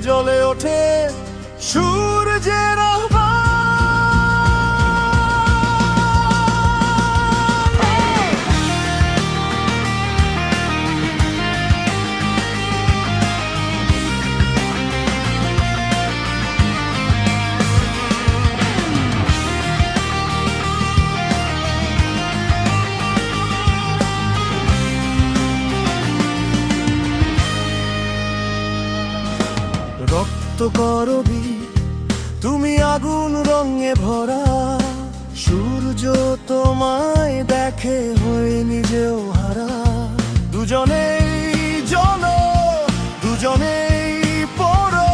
জ্বলে ওঠে সূর্যের আহ্বান। রক্ত করবি তুমি আগুন রঙে ভরা, সূর্য তোমায় দেখে হয়ে নিজেও হারা। দুজনেই জ্বলো, দুজনেই পড়ো,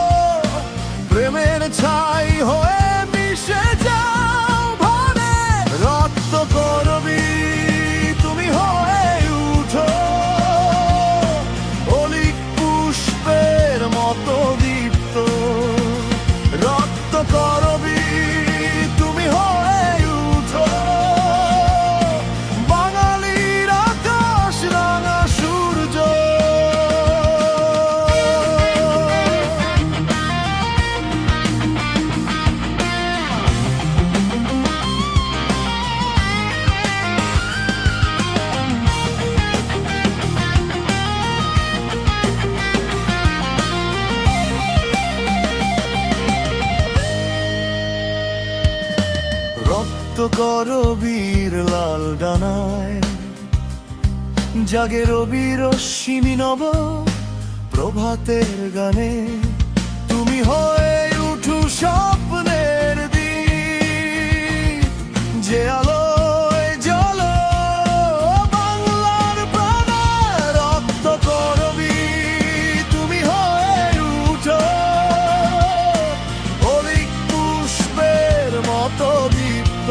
প্রেমের ছাই হয়ে মিশে যাও ভরে। রক্ত করবি তুমি হয়ে উঠো, অলিক পুষ্পের মতো দীপ্ত। রক্ত করবি তুমি হয়ে উঠো, বাঙালির আকাশ রাঙা সূর্য। রক্ত করবীর লাল ডানায় জাগে রবি রশ্মি নব প্রভাতের গানে। তুমি হয়ে উঠু স্বপ্নের দ্বীপ, যে আলোয় জ্বলো বাংলার প্রাণে। রক্ত করবি তুমি হয়ে উঠো, অলিক পুষ্পের মতো দীপ্ত।